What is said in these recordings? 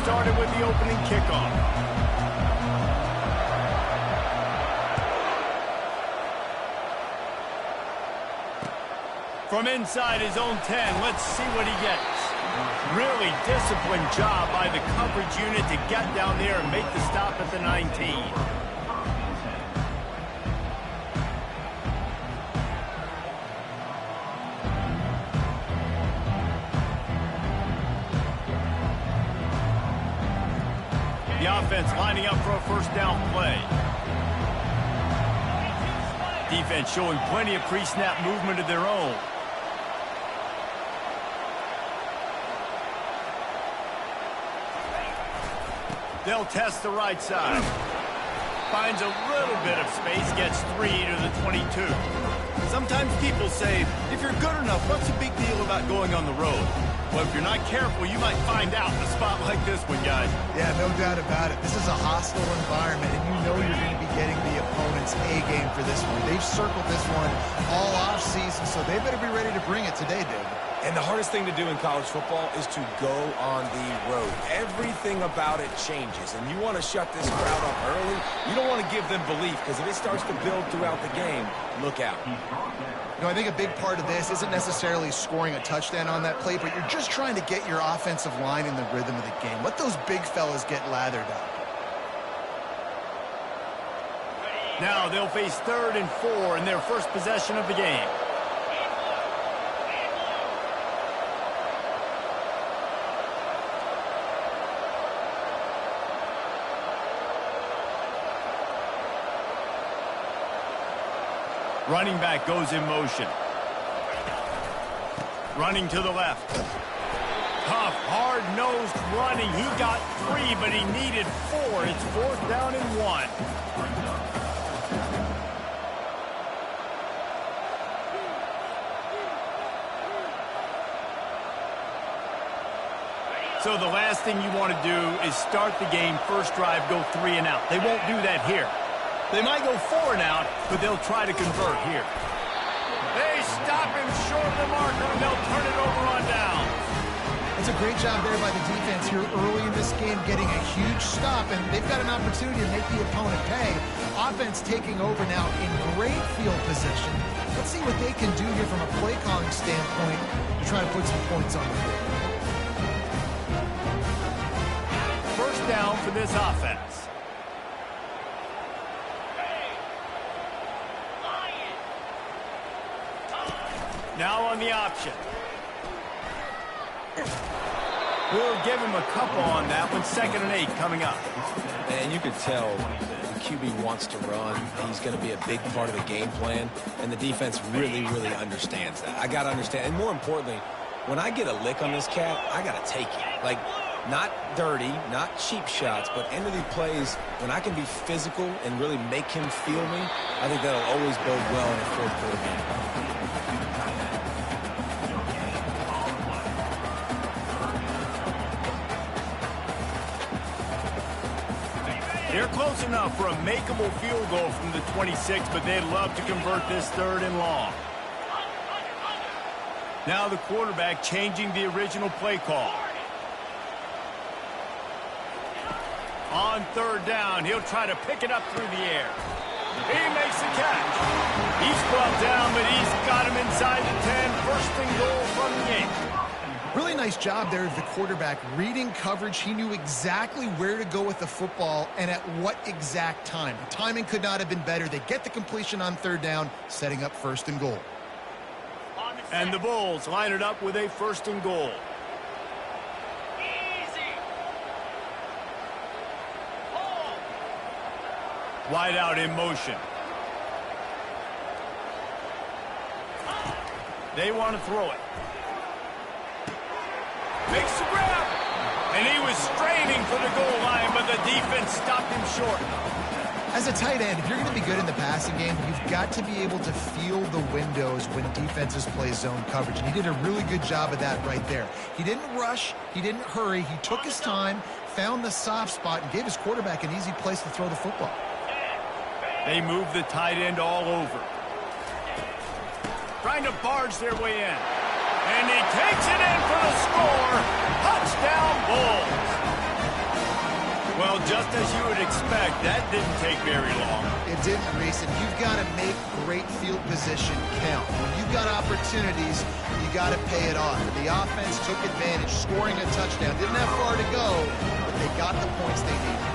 started with the opening kickoff. From inside his own 10, let's see what he gets. Really disciplined job by the coverage unit to get down there and make the stop at the 19. The offense lining up for a first down play. Defense showing plenty of pre-snap movement of their own. They'll test the right side. Finds a little bit of space, gets 3 to the 22. Sometimes people say, if you're good enough, what's the big deal about going on the road? Well, if you're not careful, you might find out in a spot like this one, guys. Yeah, no doubt about it. This is a hostile environment, and you know you're going to be getting the opponent's A-game for this one. They've circled this one all off-season, so they better be ready to bring it today, David. And the hardest thing to do in college football is to go on the road. Everything about it changes, and you want to shut this crowd up early. You don't want to give them belief, because if it starts to build throughout the game, look out. You know, I think a big part of this isn't necessarily scoring a touchdown on that play, but you're just trying to get your offensive line in the rhythm of the game. Let those big fellas get lathered up. Now they'll face 3rd and 4 in their first possession of the game. Running back goes in motion. Running to the left. Tough, hard-nosed running. He got 3, but he needed 4. It's 4th down and 1. So the last thing you want to do is start the game, first drive, go 3 and out. They won't do that here. They might go 4 and out, but they'll try to convert here. They stop him short of the marker, and they'll turn it over on down. It's a great job there by the defense here early in this game, getting a huge stop, and they've got an opportunity to make the opponent pay. Offense taking over now in great field position. Let's see what they can do here from a play calling standpoint to try to put some points on the board. First down for this offense. Now on the option. We'll give him a couple on that one. 2nd and 8 coming up. And you could tell the QB wants to run. He's going to be a big part of the game plan. And the defense really, really understands that. I got to understand. And more importantly, when I get a lick on this cat, I got to take it. Like, not dirty, not cheap shots, but end of the plays, when I can be physical and really make him feel me, I think that'll always bode well in a 4th quarter game. They're close enough for a makeable field goal from the 26, but they'd love to convert this 3rd and long. Now the quarterback changing the original play call. On 3rd down, he'll try to pick it up through the air. He makes the catch. He's brought down, but he's got him inside the 10. 1st and goal from the 8. Really nice job there of the quarterback reading coverage. He knew exactly where to go with the football and at what exact time. The timing could not have been better. They get the completion on 3rd down, setting up 1st and goal. And the Bulls line it up with a 1st and goal. Wide out in motion. They want to throw it. Makes the grab. And he was straining for the goal line, but the defense stopped him short. As a tight end, if you're going to be good in the passing game, you've got to be able to feel the windows when defenses play zone coverage. And he did a really good job of that right there. He didn't rush. He didn't hurry. He took his time, found the soft spot, and gave his quarterback an easy place to throw the football. They move the tight end all over. Trying to barge their way in. And he takes it in for the score. Touchdown, Bulls. just as you would expect, that didn't take very long. It didn't, Reese, and you've got to make great field position count. When you've got opportunities, you got to pay it off. The offense took advantage, scoring a touchdown. Didn't have far to go, but they got the points they needed.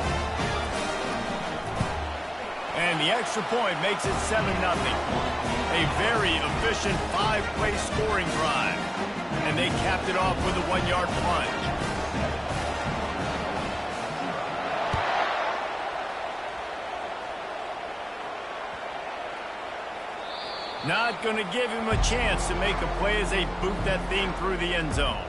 And the extra point makes it 7-0. A very efficient 5-play scoring drive. And they capped it off with a 1-yard plunge. Not going to give him a chance to make a play as they boot that thing through the end zone.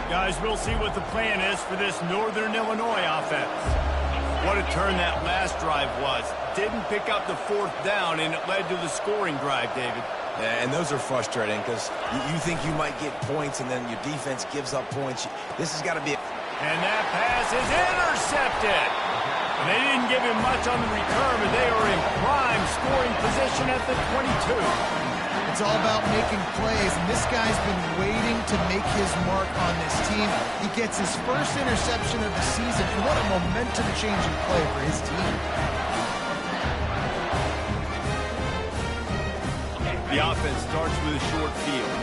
Guys, we'll see what the plan is for this Northern Illinois offense. What a turn that last drive was. Didn't pick up the 4th down, and it led to the scoring drive, David. Yeah, and those are frustrating because you think you might get points, and then your defense gives up points. This has got to be... And that pass is intercepted. And they didn't give him much on the return, but they are in prime scoring position at the 22. It's all about making plays, and this guy's been waiting to make his mark on this team. He gets his first interception of the season, and what a momentum-changing play for his team. The offense starts with a short field.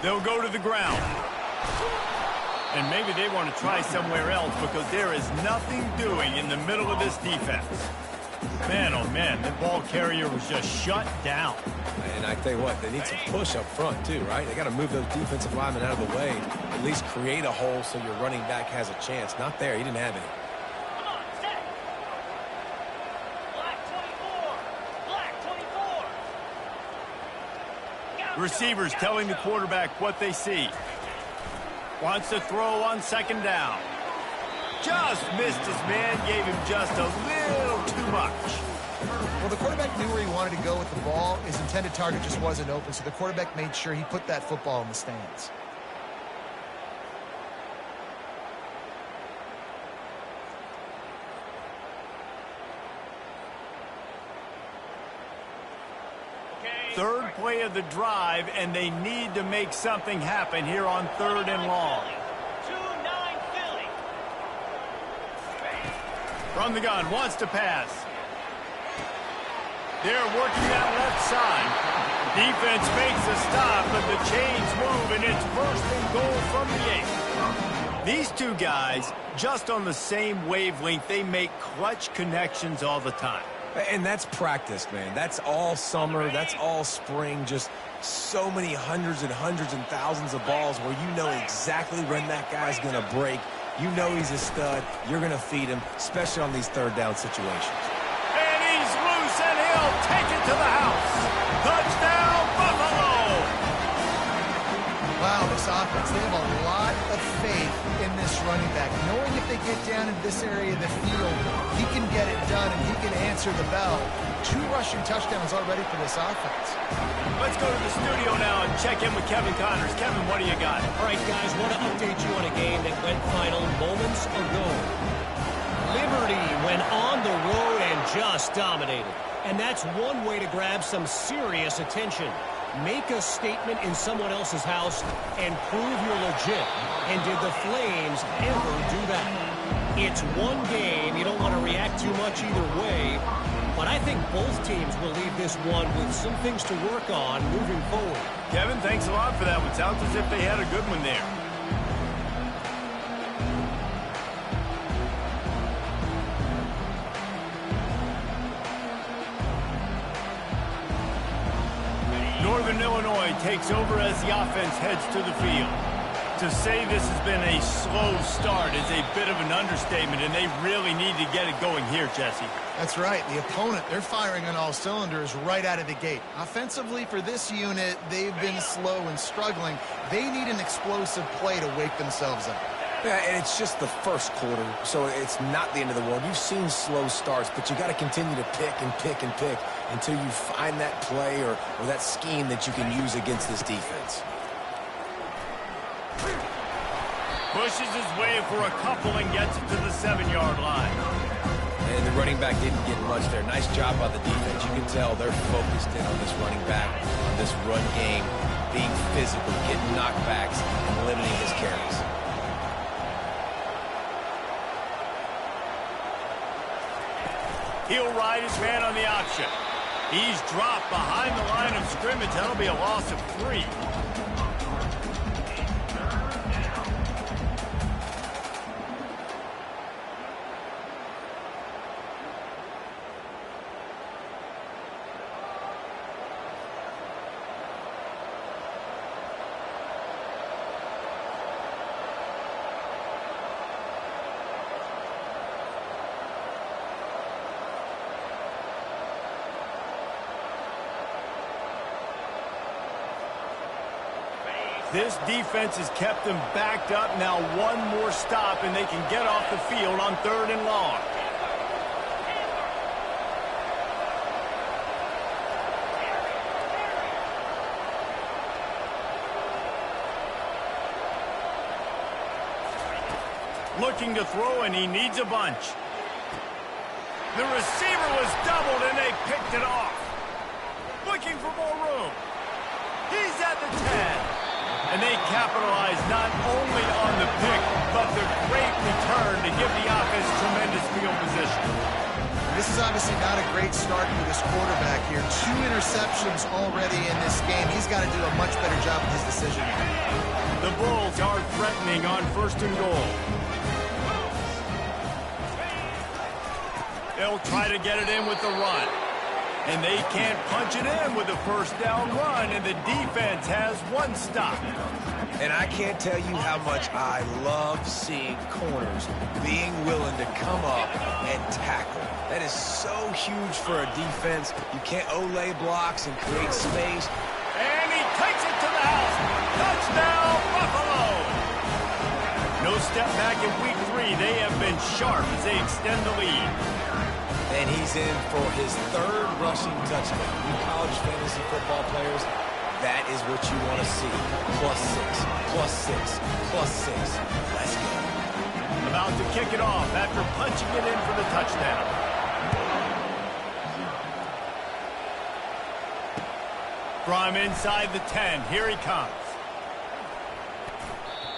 They'll go to the ground. And maybe they want to try somewhere else because there is nothing doing in the middle of this defense. Man, oh man, the ball carrier was just shut down. And I tell you what, they need some push up front too, right? They got to move those defensive linemen out of the way, at least create a hole so your running back has a chance. Not there, he didn't have any. Receivers telling the quarterback what they see. Wants to throw on 2nd down. Just missed his man, gave him just a little too much. Well, the quarterback knew where he wanted to go with the ball. His intended target just wasn't open, so the quarterback made sure he put that football in the stands. Third play of the drive, and they need to make something happen here on 3rd and long. From the gun, wants to pass. They're working that left side. Defense makes a stop, but the chains move, and it's 1st and goal from the 8. These two guys, just on the same wavelength, they make clutch connections all the time. And that's practice, man. That's all summer. That's all spring. Just so many hundreds and thousands of balls where you know exactly when that guy's going to break. You know he's a stud. You're going to feed him, especially on these 3rd down situations. And he's loose, and he'll take it to the house. Touchdown, Buffalo! Wow, this offense, they have a lot of faith in this running back, knowing if they get down in this area of the field, he can get it done and he can answer the bell. 2 rushing touchdowns already for this offense. Let's go to the studio now and check in with Kevin Connors. Kevin, what do you got? All right, guys, want to update you on a game that went final moments ago. Liberty went on the road and just dominated. And that's one way to grab some serious attention. Make a statement in someone else's house and prove you're legit. And did the Flames ever do that? It's one game. You don't want to react too much either way. But I think both teams will leave this one with some things to work on moving forward. Kevin, thanks a lot for that one. Sounds as if they had a good one there. Northern Illinois takes over as the offense heads to the field. To say this has been a slow start is a bit of an understatement, and they really need to get it going here, Jesse. That's right. The opponent, they're firing on all cylinders right out of the gate. Offensively, for this unit, they've been slow and struggling. They need an explosive play to wake themselves up. Yeah, and it's just the first quarter, so it's not the end of the world. You've seen slow starts, but you got to continue to pick and pick and pick until you find that play or that scheme that you can use against this defense. Pushes his way for a couple and gets it to the 7-yard line. And the running back didn't get much there. Nice job by the defense. You can tell they're focused in on this running back, on this run game, being physical, getting knockbacks, and limiting his carries. He'll ride his man on the option. He's dropped behind the line of scrimmage. That'll be a loss of 3. This defense has kept them backed up. Now one more stop, and they can get off the field on 3rd and long. Looking to throw, and he needs a bunch. The receiver was doubled, and they picked it off. Looking for more room. He's at the 10. And they capitalize not only on the pick, but the great return to give the offense tremendous field position. This is obviously not a great start for this quarterback here. 2 interceptions already in this game. He's got to do a much better job with his decision. The Bulls are threatening on 1st and goal. They'll try to get it in with the run. And they can't punch it in with a 1st down run, and the defense has 1 stop. And I can't tell you how much I love seeing corners being willing to come up and tackle. That is so huge for a defense. You can't Olay blocks and create space. And he takes it to the house. Touchdown, Buffalo! No step back in week 3. They have been sharp as they extend the lead. And he's in for his 3rd rushing touchdown. You college fantasy football players, that is what you want to see. +6, +6, +6. Let's go. About to kick it off after punching it in for the touchdown. From inside the 10, here he comes.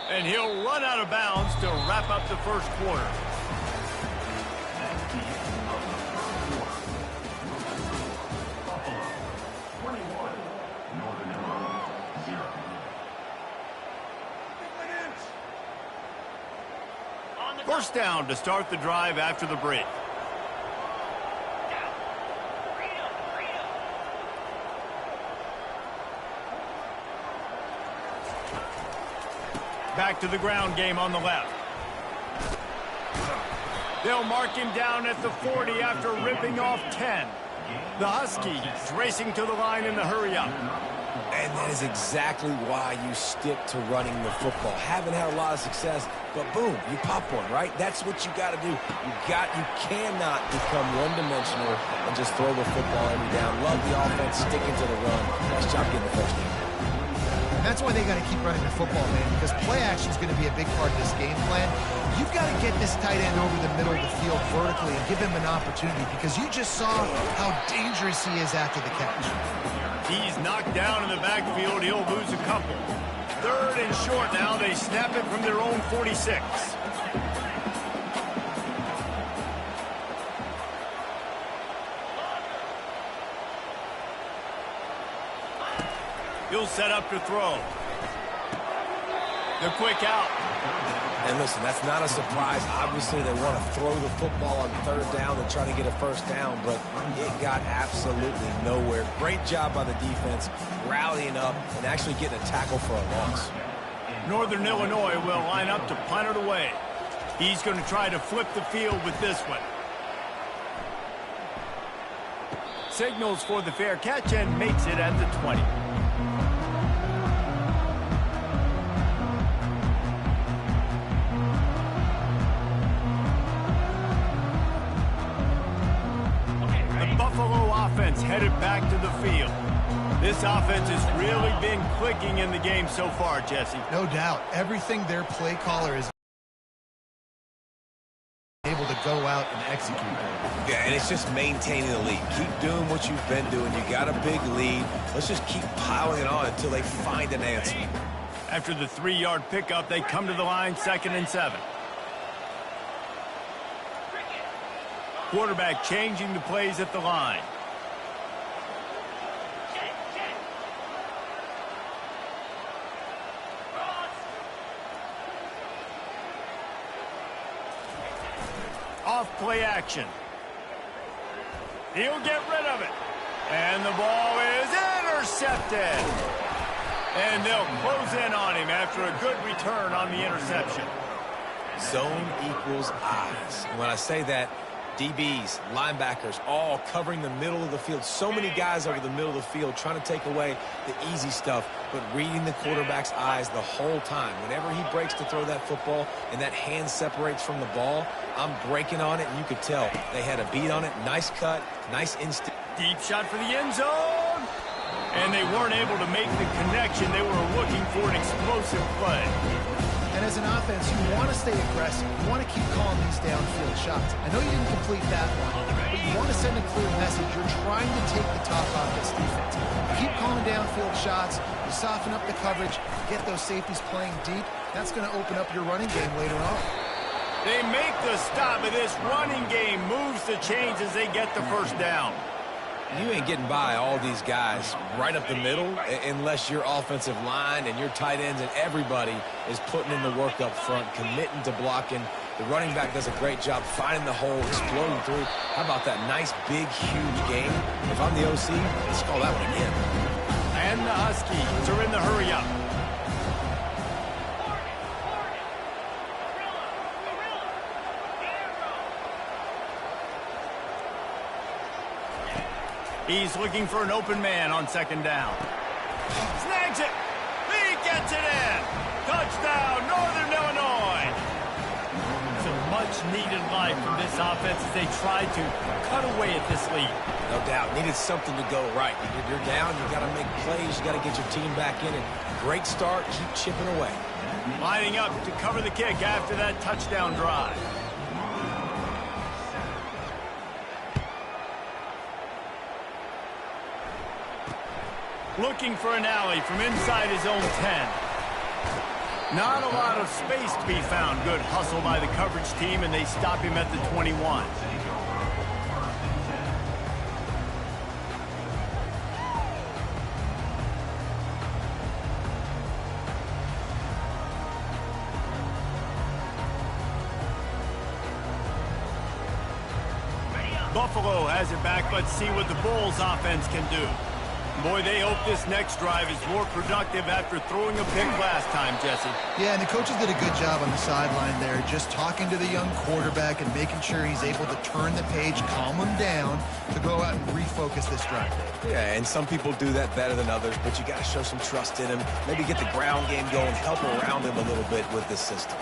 And he'll run out of bounds to wrap up the 1st quarter. First down to start the drive after the break. Back to the ground game on the left. They'll mark him down at the 40 after ripping off 10. The Huskies racing to the line in the hurry-up. And that is exactly why you stick to running the football. Haven't had a lot of success, but boom, you pop one, right? That's what you got to do. You cannot become one-dimensional and just throw the football every down. Love the offense, sticking to the run. Nice job getting the first down. That's why they got to keep running the football, man, because play action is going to be a big part of this game plan. You've got to get this tight end over the middle of the field vertically and give him an opportunity, because you just saw how dangerous he is after the catch. He's knocked down in the backfield. He'll lose a couple. 3rd and short now. They snap it from their own 46. He'll set up to throw. The quick out. And listen, that's not a surprise. Obviously, they want to throw the football on 3rd down and try to get a 1st down, but it got absolutely nowhere. Great job by the defense, rallying up and actually getting a tackle for a loss. Northern Illinois will line up to punt it away. He's going to try to flip the field with this one. Signals for the fair catch and makes it at the 20. The Buffalo offense headed back to the field. This offense has really been clicking in the game so far, Jesse. No doubt. Everything their play caller is able to go out and execute. Yeah, and it's just maintaining the lead. Keep doing what you've been doing. You got a big lead. Let's just keep piling it on until they find an answer. After the 3-yard pickup, they come to the line, 2nd and 7. Quarterback changing the plays at the line. Off play action. He'll get rid of it. And the ball is intercepted. And they'll close in on him after a good return on the interception. Zone equals eyes. And when I say that, DBs, linebackers, all covering the middle of the field. So many guys over the middle of the field trying to take away the easy stuff, but reading the quarterback's eyes the whole time. Whenever he breaks to throw that football and that hand separates from the ball, I'm breaking on it, and you could tell they had a beat on it. Nice cut, nice instinct. Deep shot for the end zone. And they weren't able to make the connection. They were looking for an explosive play. And as an offense, you want to stay aggressive. You want to keep calling these downfield shots. I know you didn't complete that one, but you want to send a clear message. You're trying to take the top off this defense. You keep calling downfield shots. You soften up the coverage. Get those safeties playing deep. That's going to open up your running game later on. They make the stop, and this running game moves the chains as they get the first down. You ain't getting by all these guys right up the middle unless your offensive line and your tight ends and everybody is putting in the work up front, committing to blocking. The running back does a great job finding the hole, exploding through. How about that nice, big, huge game? If I'm the OC, let's call that one again. And the Huskies are in the hurry-up. He's looking for an open man on 2nd down. Snags it. He gets it in. Touchdown, Northern Illinois. Some much-needed life from this offense as they try to cut away at this lead. No doubt. Needed something to go right. You're down. You got to make plays. You got to get your team back in it. Great start. Keep chipping away. Lining up to cover the kick after that touchdown drive. Looking for an alley from inside his own 10. Not a lot of space to be found. Good hustle by the coverage team, and they stop him at the 21. Buffalo has it back. Let's see what the Bulls offense can do. Boy, they hope this next drive is more productive after throwing a pick last time, Jesse. Yeah, and the coaches did a good job on the sideline there, just talking to the young quarterback and making sure he's able to turn the page, calm him down, to go out and refocus this drive. Yeah, and some people do that better than others, but you got to show some trust in him. Maybe get the ground game going, help around him a little bit with this system.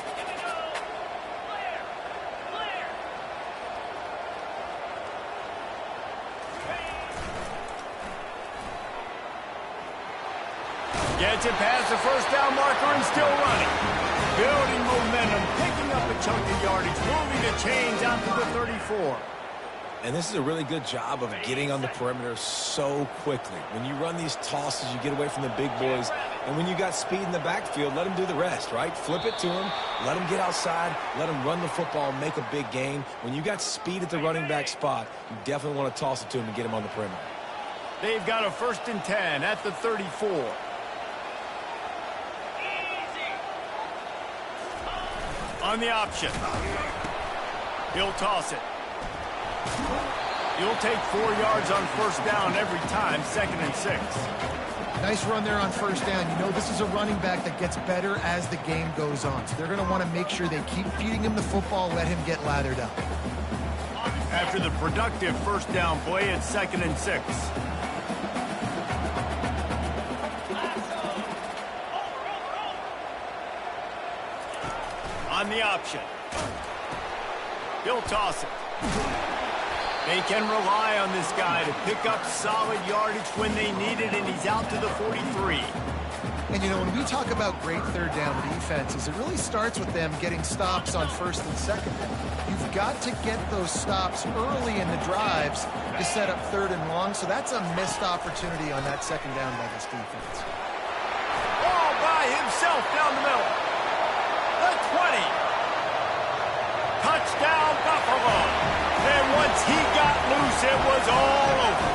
Gets it past the first down marker and still running. Building momentum, picking up a chunk of yardage, moving the chains out to the 34. And this is a really good job of getting on the perimeter so quickly. When you run these tosses, you get away from the big boys. And when you got speed in the backfield, let them do the rest, right? Flip it to them, let them get outside, let them run the football, make a big gain. When you got speed at the running back spot, you definitely want to toss it to them and get them on the perimeter. They've got a 1st and 10 at the 34. On the option. He'll toss it. He'll take 4 yards on 1st down every time, 2nd and 6. Nice run there on 1st down. You know, this is a running back that gets better as the game goes on. So they're going to want to make sure they keep feeding him the football, let him get lathered up. After the productive 1st down play, it's 2nd and 6. On the option. He'll toss it. They can rely on this guy to pick up solid yardage when they need it, and he's out to the 43. And, you know, when we talk about great third down defenses, it really starts with them getting stops on first and second down. You've got to get those stops early in the drives to set up third and long, so that's a missed opportunity on that second down by this defense. All by himself down the middle. The 20. Touchdown, Buffalo. And once he got loose, it was all over.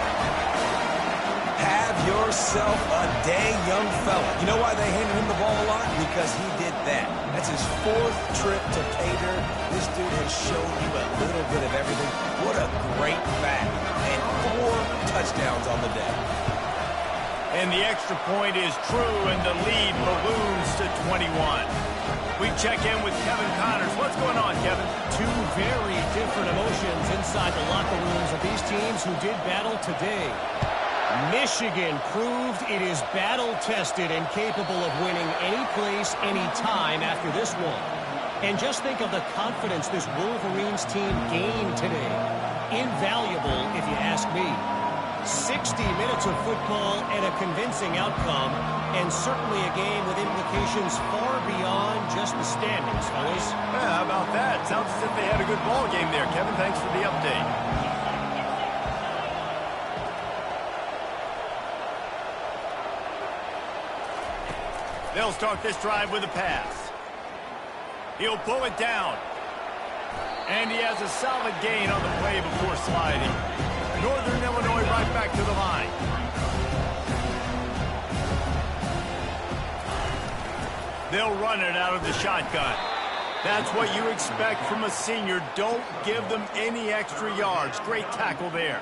Have yourself a dang young fella. You know why they handed him the ball a lot? Because he did that. That's his 4th trip to pay dirt. This dude has shown you a little bit of everything. What a great back. And 4 touchdowns on the day. And the extra point is true, and the lead balloons to 21. We check in with Kevin Connors. What's going on, Kevin? 2 very different emotions inside the locker rooms of these teams who did battle today. Michigan proved it is battle-tested and capable of winning any place, any time after this one. And just think of the confidence this Wolverines team gained today. Invaluable, if you ask me. 60 minutes of football and a convincing outcome, and certainly a game with implications far beyond just the standings, fellas. Yeah, how about that? Sounds as if they had a good ball game there, Kevin. Thanks for the update. They'll start this drive with a pass. He'll pull it down. And he has a solid gain on the play before sliding. Northern Illinois right back to the line. They'll run it out of the shotgun. That's what you expect from a senior. Don't give them any extra yards. Great tackle there.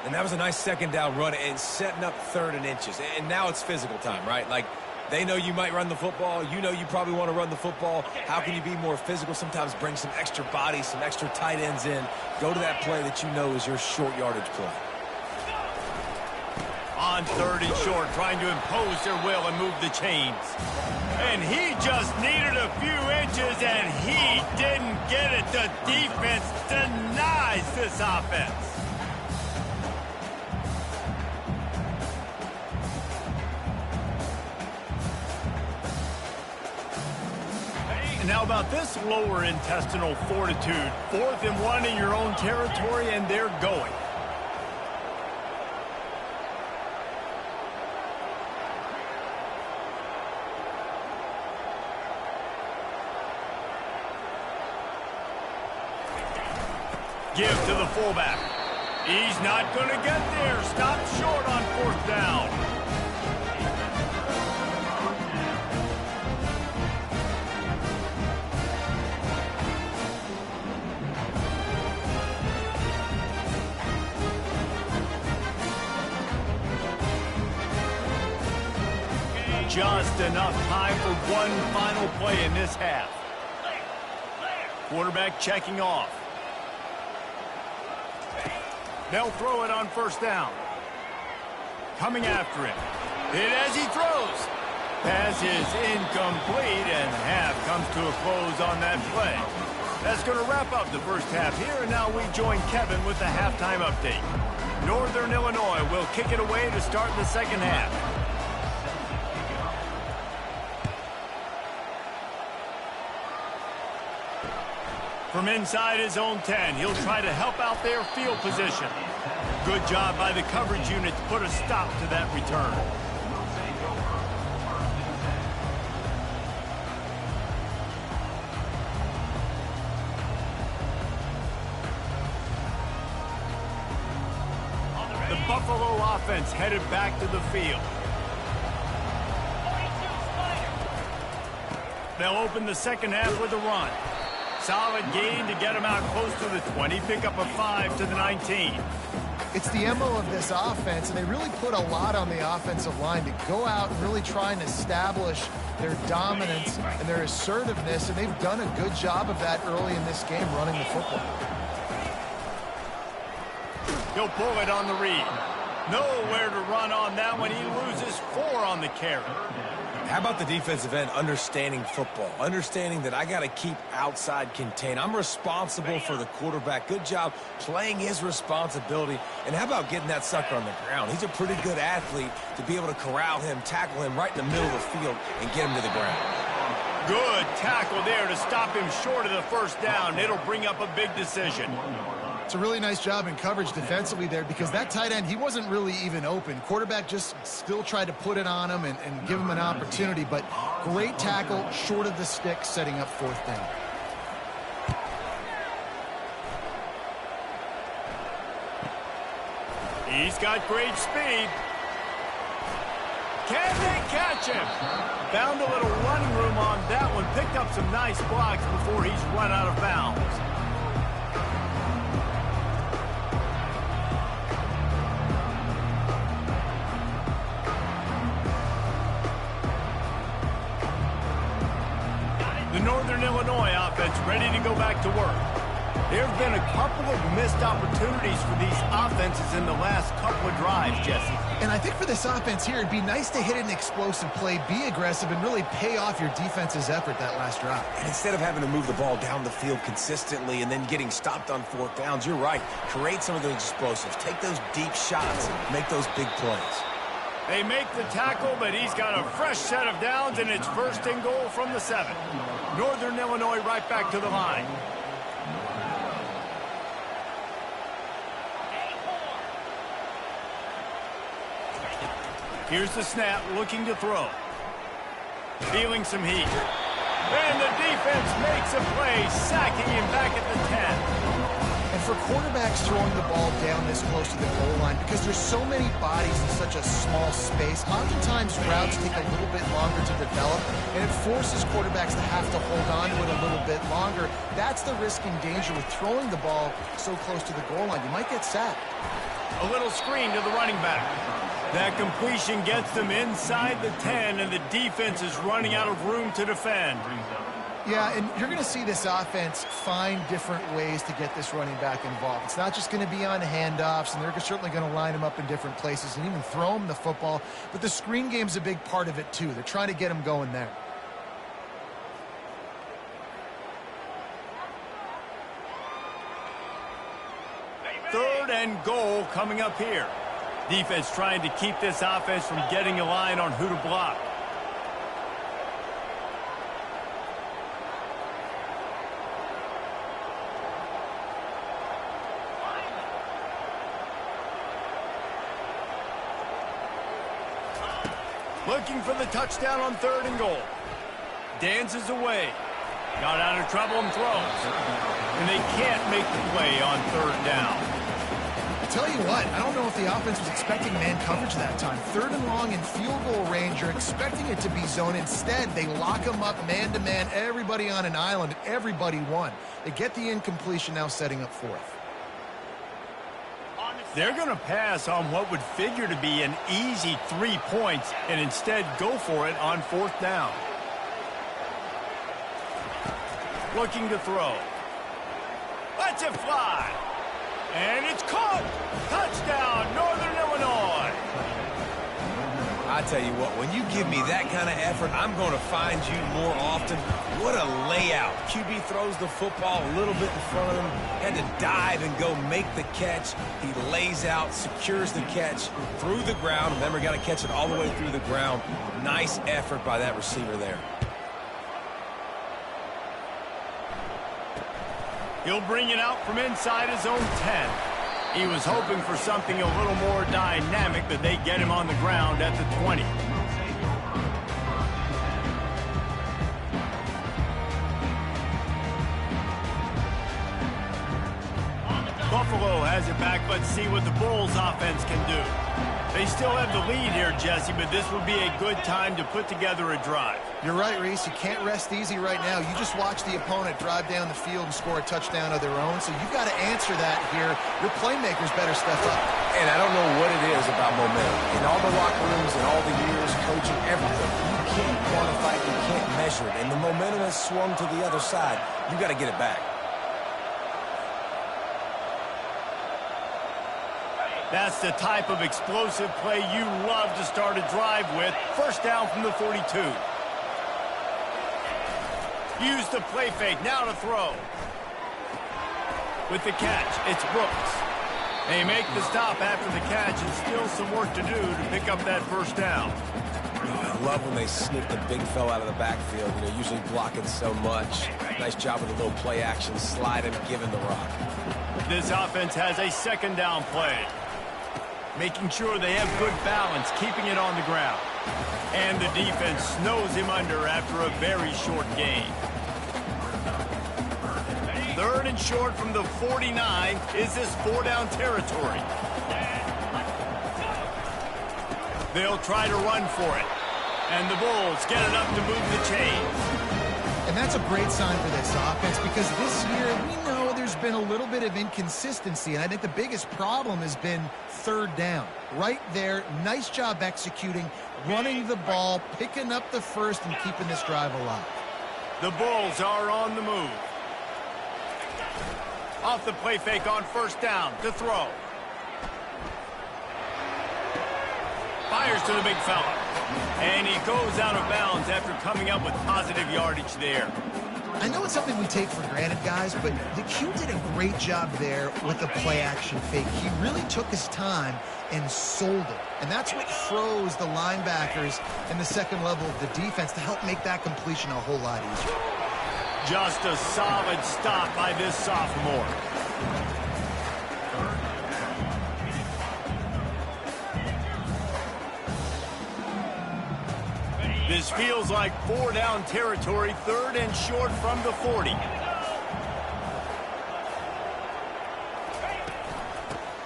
And that was a nice second down run and setting up 3rd and inches. And now it's physical time, right? Like, they know you might run the football. You know you probably want to run the football. How can you be more physical? Sometimes bring some extra bodies, some extra tight ends in. Go to that play that you know is your short yardage play. On 3rd and short, trying to impose their will and move the chains. And he just needed a few inches, and he didn't get it. The defense denies this offense. And how about this lower intestinal fortitude? 4th and 1 in your own territory, and they're going. Give to the fullback. He's not going to get there. Stop short on 4th down. Just enough time for one final play in this half. Quarterback checking off. They'll throw it on 1st down. Coming after him. Hit as he throws. Pass is incomplete, and half comes to a close on that play. That's going to wrap up the first half here, and now we join Kevin with the halftime update. Northern Illinois will kick it away to start the second half. From inside his own 10, he'll try to help out their field position. Good job by the coverage unit to put a stop to that return. The Buffalo offense headed back to the field. They'll open the second half with a run. Solid gain to get them out close to the 20. Pick up a 5 to the 19. It's the MO of this offense, and they really put a lot on the offensive line to go out and really try and establish their dominance and their assertiveness, and they've done a good job of that early in this game running the football. He'll pull it on the read. Nowhere to run on that one. He loses 4 on the carry. How about the defensive end understanding football, understanding that I got to keep outside contained. I'm responsible for the quarterback. Good job playing his responsibility. And how about getting that sucker on the ground? He's a pretty good athlete to be able to corral him, tackle him right in the middle of the field, and get him to the ground. Good tackle there to stop him short of the first down. It'll bring up a big decision. It's a really nice job in coverage defensively there because that tight end, he wasn't really even open. Quarterback just still tried to put it on him and give him an opportunity, but great tackle short of the stick, setting up fourth down. He's got great speed. Can they catch him? Found a little running room on that one. Picked up some nice blocks before he's run out of bounds. The Northern Illinois offense ready to go back to work. There have been a couple of missed opportunities for these offenses in the last couple of drives, Jesse. And I think for this offense here, it'd be nice to hit an explosive play, be aggressive, and really pay off your defense's effort that last drive. And instead of having to move the ball down the field consistently and then getting stopped on fourth downs, you're right. Create some of those explosives. Take those deep shots. Make those big plays. They make the tackle, but he's got a fresh set of downs, and it's first and goal from the 7. Northern Illinois right back to the line. Here's the snap, looking to throw. Feeling some heat. And the defense makes a play, sacking him back at the 10. And for quarterbacks throwing the ball down this close to the goal line, because there's so many bodies in such a small space, oftentimes routes take a little bit longer to develop, and it forces quarterbacks to have to hold on to it a little bit longer. That's the risk and danger with throwing the ball so close to the goal line. You might get sacked. A little screen to the running back. That completion gets them inside the 10, and the defense is running out of room to defend. Yeah, and you're going to see this offense find different ways to get this running back involved. It's not just going to be on handoffs, and they're certainly going to line him up in different places and even throw him the football. But the screen game's a big part of it, too. They're trying to get him going there. Third and goal coming up here. Defense trying to keep this offense from getting a line on who to block. Looking for the touchdown on third and goal. Dances away. Got out of trouble and throws. And they can't make the play on third down. I tell you what, I don't know if the offense was expecting man coverage that time. Third and long in field goal range, you're expecting it to be zone. Instead, they lock them up man-to-man, everybody on an island, everybody won. They get the incompletion, now setting up fourth. They're going to pass on what would figure to be an easy 3 points and instead go for it on fourth down. Looking to throw. Lets it fly. And it's caught. Touchdown, Northern Illinois. I tell you what, when you give me that kind of effort, I'm going to find you more often. What a layout. QB throws the football a little bit in front of him, had to dive and go make the catch. He lays out, secures the catch through the ground. Remember, got to catch it all the way through the ground. Nice effort by that receiver there. He'll bring it out from inside his own 10. He was hoping for something a little more dynamic, but they get him on the ground at the 20. Buffalo has it back. Let's see what the Bulls offense can do. They still have the lead here, Jesse, but this would be a good time to put together a drive. You're right, Reese. You can't rest easy right now. You just watch the opponent drive down the field and score a touchdown of their own, so you've got to answer that here. Your playmakers better step up. And I don't know what it is about momentum. In all the locker rooms and all the years, coaching, everything, you can't quantify it, you can't measure it. And the momentum has swung to the other side. You got to get it back. That's the type of explosive play you love to start a drive with. First down from the 42. Use the play fake, now to throw. With the catch, it's Brooks. They make the stop after the catch, and still some work to do to pick up that first down. I love when they snip the big fella out of the backfield. You know, usually blocking so much. Nice job with a little play action, slide and give him the rock. This offense has a second down play. Making sure they have good balance, keeping it on the ground. And the defense snows him under after a very short gain. Third and short from the 49. Is this four-down territory? They'll try to run for it. And the Bulls get it up to move the chains. And that's a great sign for this offense because this year we know there's been a little bit of inconsistency. And I think the biggest problem has been third down. Right there, nice job executing, running the ball, picking up the first, and keeping this drive alive. The Bulls are on the move. Off the play fake on first down to throw. Fires to the big fella. And he goes out of bounds after coming up with positive yardage there. I know it's something we take for granted, guys, but the Q did a great job there with the play-action fake. He really took his time and sold it. And that's what froze the linebackers in the second level of the defense to help make that completion a whole lot easier. Just a solid stop by this sophomore. This feels like four-down territory, third and short from the 40.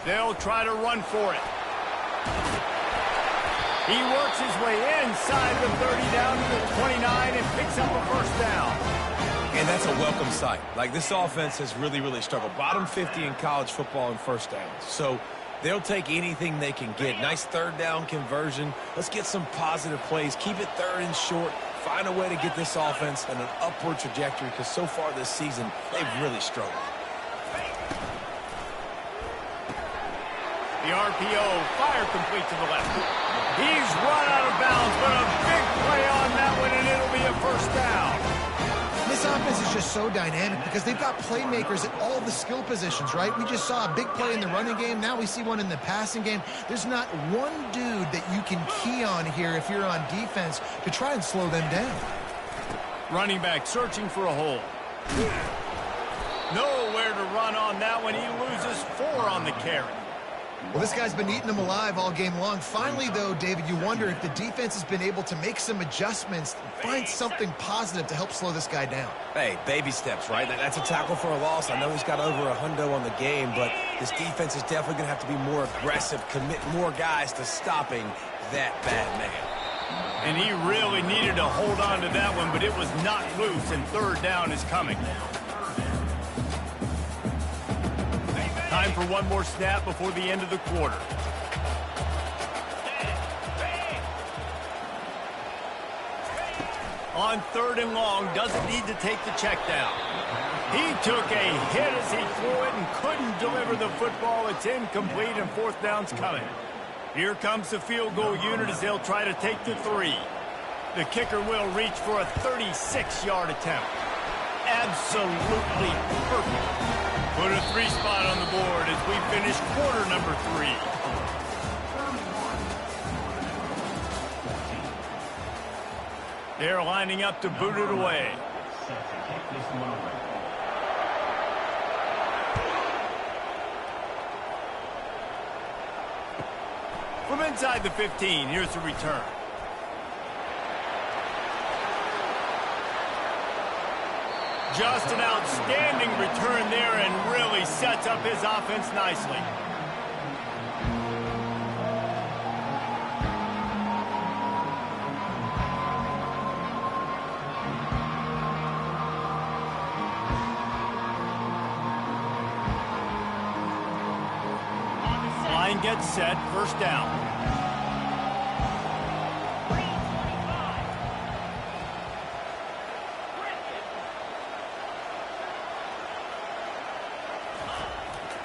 They'll try to run for it. He works his way inside the 30 down to the 29 and picks up a first down. And that's a welcome sight. Like, this offense has really struggled. Bottom 50 in college football in first downs. So they'll take anything they can get. Nice third down conversion. Let's get some positive plays. Keep it third and short. Find a way to get this offense in an upward trajectory because so far this season, they've really struggled. The RPO, fire complete to the left. He's run out of bounds, but a big play on that one, and it'll be a first down. This offense is just so dynamic because they've got playmakers at all the skill positions, right? We just saw a big play in the running game. Now we see one in the passing game. There's not one dude that you can key on here if you're on defense to try and slow them down. Running back searching for a hole. Nowhere to run on that one. He loses 4 on the carry. Well, this guy's been eating them alive all game long. Finally, though, David, you wonder if the defense has been able to make some adjustments, find something positive to help slow this guy down. Hey, baby steps, right? That's a tackle for a loss. I know he's got over a hundo on the game, but this defense is definitely going to have to be more aggressive, commit more guys to stopping that bad man. And he really needed to hold on to that one, but it was not loose, and third down is coming. Time for one more snap before the end of the quarter. On third and long, doesn't need to take the check down. He took a hit as he threw it and couldn't deliver the football. It's incomplete and fourth down's coming. Here comes the field goal unit as they'll try to take the 3. The kicker will reach for a 36-yard attempt. Absolutely perfect. Put a 3 spot on the board as we finish quarter number 3. They're lining up to boot it away. From inside the 15, here's the return. Just an outstanding return there and really sets up his offense nicely. Line gets set, first down.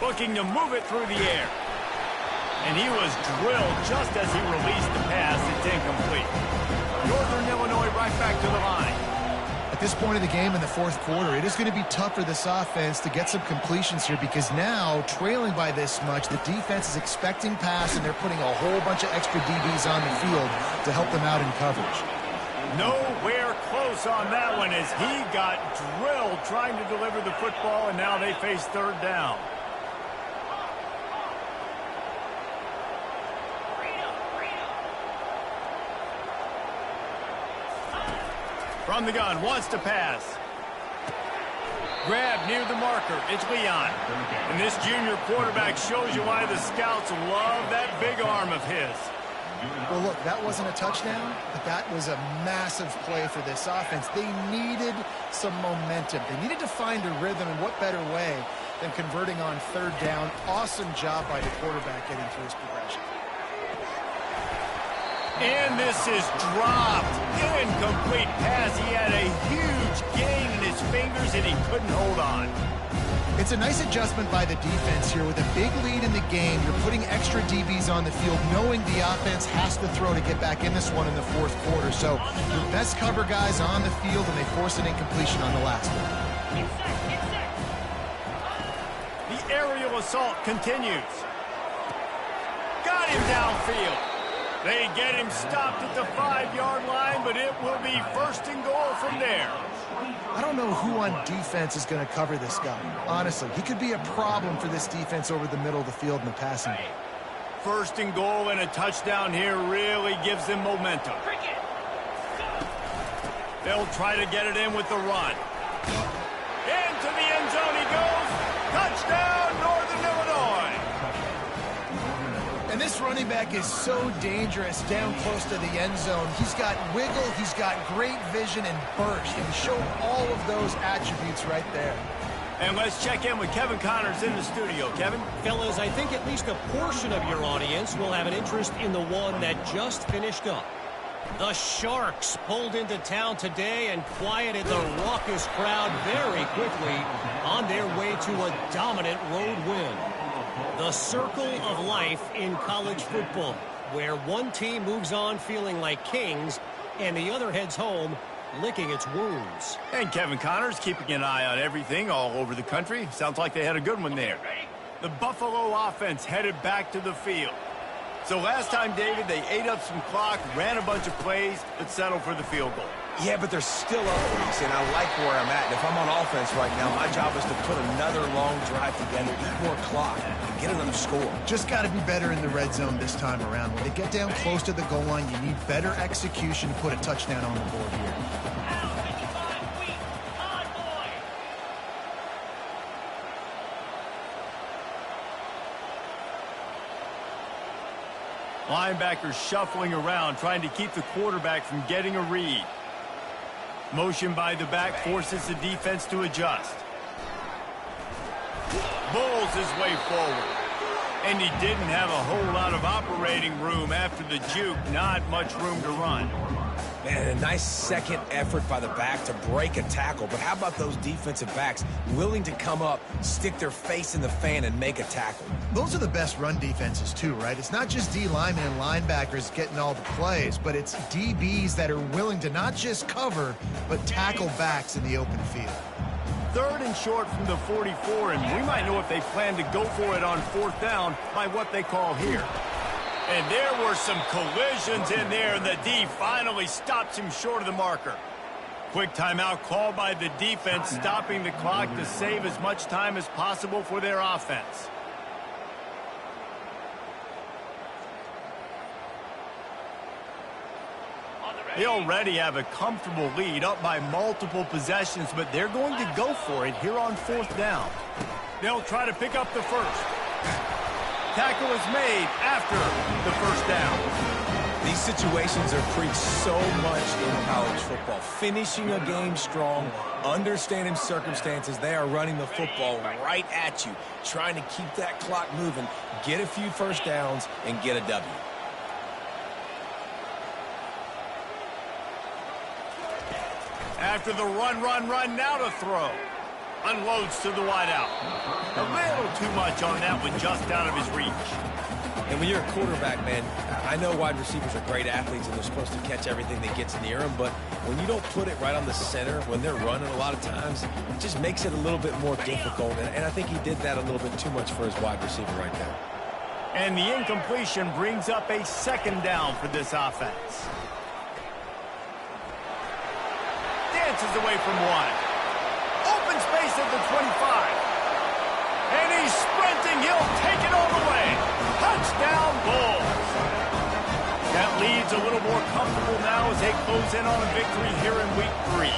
Looking to move it through the air. And he was drilled just as he released the pass. It's incomplete. Northern Illinois right back to the line. At this point of the game in the fourth quarter, it is going to be tough for this offense to get some completions here because now, trailing by this much, the defense is expecting pass, and they're putting a whole bunch of extra DBs on the field to help them out in coverage. Nowhere close on that one as he got drilled trying to deliver the football, and now they face third down. From the gun, wants to pass. Grab near the marker. It's Leon. And this junior quarterback shows you why the scouts love that big arm of his. Well, look, that wasn't a touchdown, but that was a massive play for this offense. They needed some momentum. They needed to find a rhythm, and what better way than converting on third down. Awesome job by the quarterback getting through his progression. And this is dropped. Incomplete pass. He had a huge gain in his fingers, and he couldn't hold on. It's a nice adjustment by the defense here. With a big lead in the game, you're putting extra DBs on the field, knowing the offense has to throw to get back in this one in the fourth quarter. So your best cover guys on the field, and they force an incompletion on the last one. The aerial assault continues. Got him downfield. They get him stopped at the 5-yard line, but it will be first and goal from there. I don't know who on defense is going to cover this guy. Honestly, he could be a problem for this defense over the middle of the field in the passing game. First and goal and a touchdown here really gives them momentum. They'll try to get it in with the run. Into the end zone he goes. Touchdown, Northern Illinois. And this running back is so dangerous down close to the end zone. He's got wiggle, he's got great vision and burst, and he showed all of those attributes right there. And let's check in with Kevin Connors in the studio. Kevin? Fellas, I think at least a portion of your audience will have an interest in the one that just finished up. The Sharks pulled into town today and quieted the raucous crowd very quickly on their way to a dominant road win. The circle of life in college football, where one team moves on feeling like kings and the other heads home licking its wounds. And Kevin Connors keeping an eye on everything all over the country. Sounds like they had a good one there. The Buffalo offense headed back to the field. So last time, David, they ate up some clock, ran a bunch of plays, but settled for the field goal. Yeah, but they're still up, Reese, and I like where I'm at. And if I'm on offense right now, my job is to put another long drive together, eat more clock, and get another score. Just got to be better in the red zone this time around. When they get down close to the goal line, you need better execution to put a touchdown on the board here. Linebackers shuffling around, trying to keep the quarterback from getting a read. Motion by the back forces the defense to adjust. Bowls his way forward. And he didn't have a whole lot of operating room after the juke. Not much room to run. Man, a nice second effort by the back to break a tackle. But how about those defensive backs willing to come up, stick their face in the fan, and make a tackle? Those are the best run defenses too, right? It's not just D linemen and linebackers getting all the plays, but it's DBs that are willing to not just cover, but tackle backs in the open field. Third and short from the 44, and we might know if they plan to go for it on fourth down by what they call here. And there were some collisions in there, and the D finally stops him short of the marker. Quick timeout called by the defense, stopping the clock to save as much time as possible for their offense. They already have a comfortable lead, up by multiple possessions, but they're going to go for it here on fourth down. They'll try to pick up the first. Tackle is made after the first down. These situations are preached so much in college football. Finishing a game strong, understanding circumstances. They are running the football right at you, trying to keep that clock moving, get a few first downs, and get a W. After the run, now to throw. Unloads to the wideout. A little too much on that one, just out of his reach. And when you're a quarterback, man, I know wide receivers are great athletes and they're supposed to catch everything that gets near them, but when you don't put it right on the center, when they're running a lot of times, it just makes it a little bit more difficult. And I think he did that a little bit too much for his wide receiver right there. And the incompletion brings up a second down for this offense. Dances away from one. Open space at the 25. And he's sprinting. He'll take it all the way. Touchdown, Bulls. That lead's a little more comfortable now as they close in on a victory here in week 3.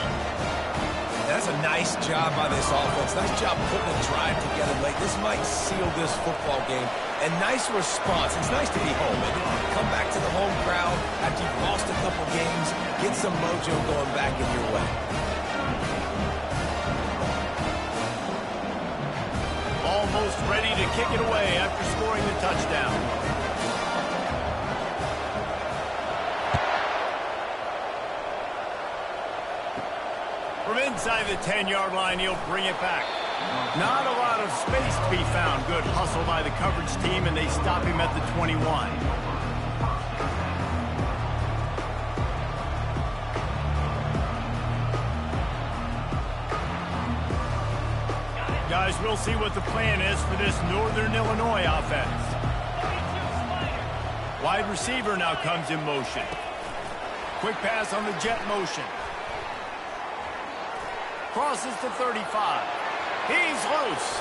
That's a nice job by this offense. Nice job putting a drive together late. This might seal this football game. And nice response. It's nice to be home. And come back to the home crowd after you've lost a couple games. Get some mojo going back in your way. Almost ready to kick it away after scoring the touchdown. From inside the 10-yard line, he'll bring it back. Not a lot of space to be found. Good hustle by the coverage team, and they stop him at the 21. Guys, we'll see what the plan is for this Northern Illinois offense. Wide receiver now comes in motion. Quick pass on the jet motion. Crosses to 35. He's loose.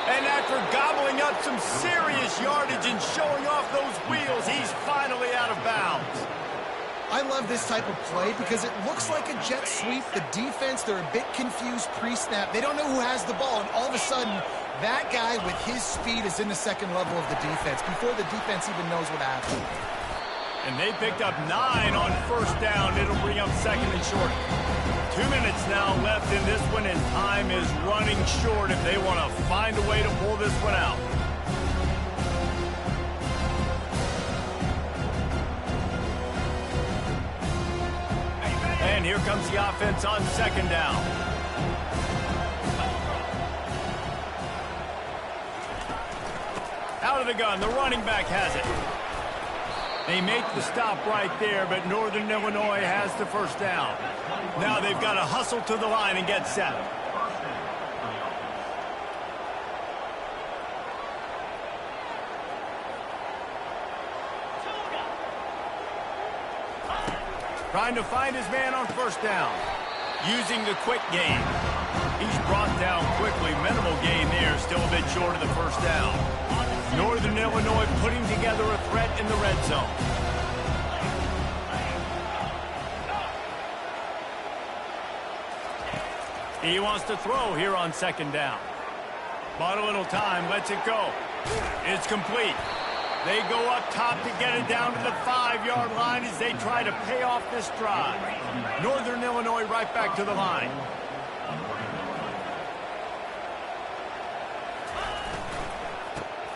And after gobbling up some serious yardage and showing off those wheels, he's finally out of bounds. I love this type of play because it looks like a jet sweep. The defense, they're a bit confused pre-snap. They don't know who has the ball, and all of a sudden, that guy with his speed is in the second level of the defense before the defense even knows what happened. And they picked up 9 on first down. It'll bring up second and short. 2 minutes now left in this one, and time is running short if they want to find a way to pull this one out. And here comes the offense on second down. Out of the gun, the running back has it. They make the stop right there, but Northern Illinois has the first down. Now they've got to hustle to the line and get set. Trying to find his man on first down. Using the quick game. He's brought down quickly. Minimal gain there. Still a bit short of the first down. Northern Illinois putting together a threat in the red zone. He wants to throw here on second down. Bought a little time. Lets it go. It's complete. They go up top to get it down to the 5-yard line as they try to pay off this drive. Northern Illinois right back to the line.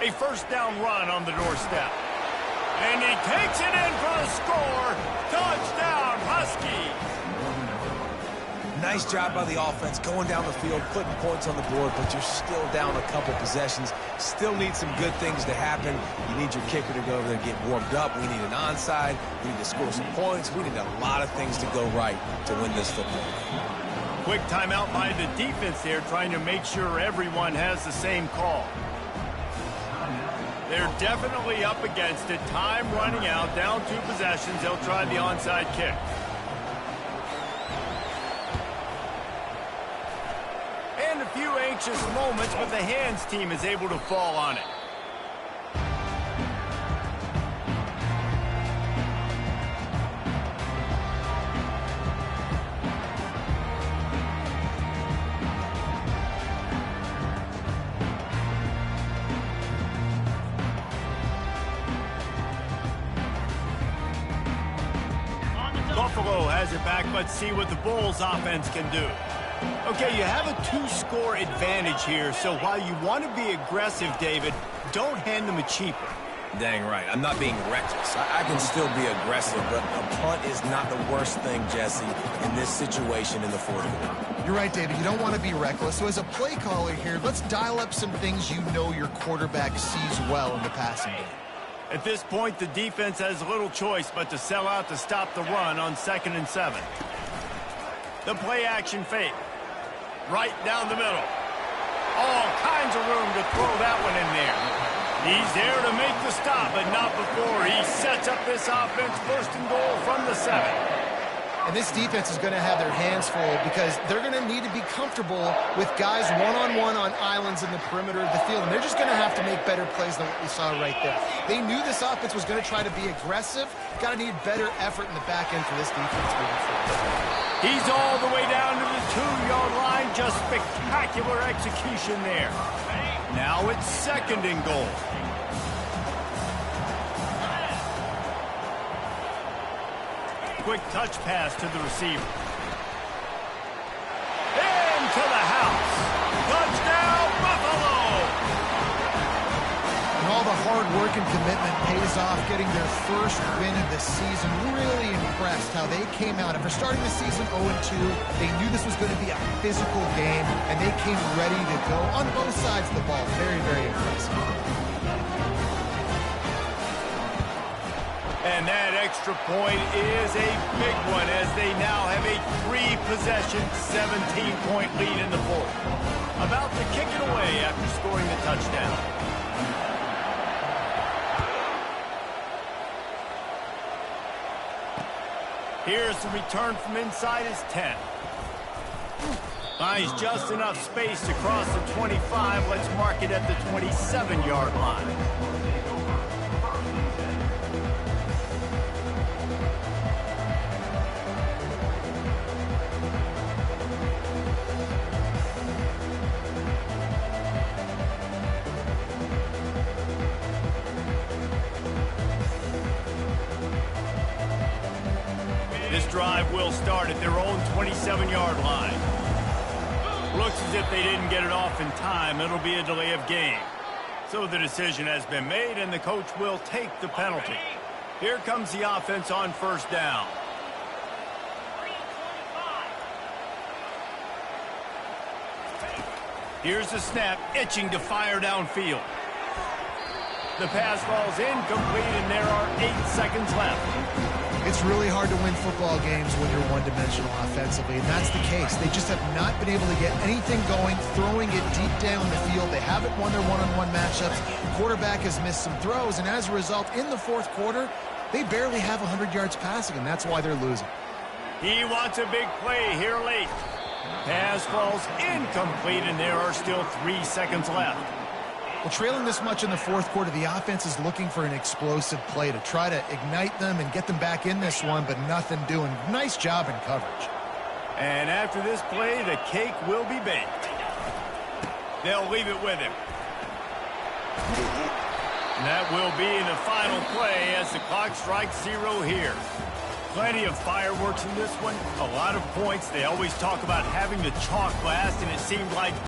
A first down run on the doorstep. And he takes it in for the score. Touchdown, Huskies. Nice job by the offense going down the field, putting points on the board, but you're still down a couple possessions. Still need some good things to happen. You need your kicker to go over there and get warmed up. We need an onside. We need to score some points. We need a lot of things to go right to win this football game. Quick timeout by the defense there, trying to make sure everyone has the same call. They're definitely up against it. Time running out, down 2 possessions. They'll try the onside kick. And a few anxious moments, but the hands team is able to fall on it. Buffalo has it back. Let's see what the Bulls offense can do. Okay, you have a 2-score advantage here, so while you want to be aggressive, David, don't hand them a cheaper. Dang right. I'm not being reckless. I can still be aggressive, but a punt is not the worst thing, Jesse, in this situation in the fourth quarter. You're right, David. You don't want to be reckless. So as a play caller here, let's dial up some things you know your quarterback sees well in the passing game. At this point, the defense has little choice but to sell out to stop the run on 2nd and 7. The play action fake. Right down the middle. All kinds of room to throw that one in there. He's there to make the stop, but not before he sets up this offense 1st and goal from the 7. And this defense is going to have their hands full because they're going to need to be comfortable with guys one-on-one on islands in the perimeter of the field. And they're just going to have to make better plays than what we saw right there. They knew this offense was going to try to be aggressive. Got to need better effort in the back end for this defense moving forward. He's all the way down to the 2-yard line. Just spectacular execution there. Now it's 2nd and goal. Quick touch pass to the receiver. Into the house. Touchdown, Buffalo! And all the hard work and commitment pays off, getting their first win of the season. Really impressed how they came out. After starting the season 0-2, they knew this was going to be a physical game, and they came ready to go on both sides of the ball. Very, very impressive. And that extra point is a big one as they now have a 3-possession, 17-point lead in the fourth. About to kick it away after scoring the touchdown. Here's the return from inside his 10. Finds just enough space to cross the 25. Let's mark it at the 27-yard line. This drive will start at their own 27-yard line. Looks as if they didn't get it off in time. It'll be a delay of game. So the decision has been made, and the coach will take the penalty. Here comes the offense on 1st down. Here's the snap, itching to fire downfield. The pass falls incomplete, and there are 8 seconds left. It's really hard to win football games when you're one-dimensional offensively, and that's the case. They just have not been able to get anything going, throwing it deep down the field. They haven't won their one-on-one matchups. Quarterback has missed some throws, and as a result, in the fourth quarter, they barely have 100 yards passing, and that's why they're losing. He wants a big play here late. Pass falls incomplete, and there are still 3 seconds left. Well, trailing this much in the fourth quarter, the offense is looking for an explosive play to try to ignite them and get them back in this one, but nothing doing. Nice job in coverage. And after this play, the cake will be baked. They'll leave it with him. And that will be the final play as the clock strikes 0 here. Plenty of fireworks in this one, a lot of points. They always talk about having the chalk last, and it seemed like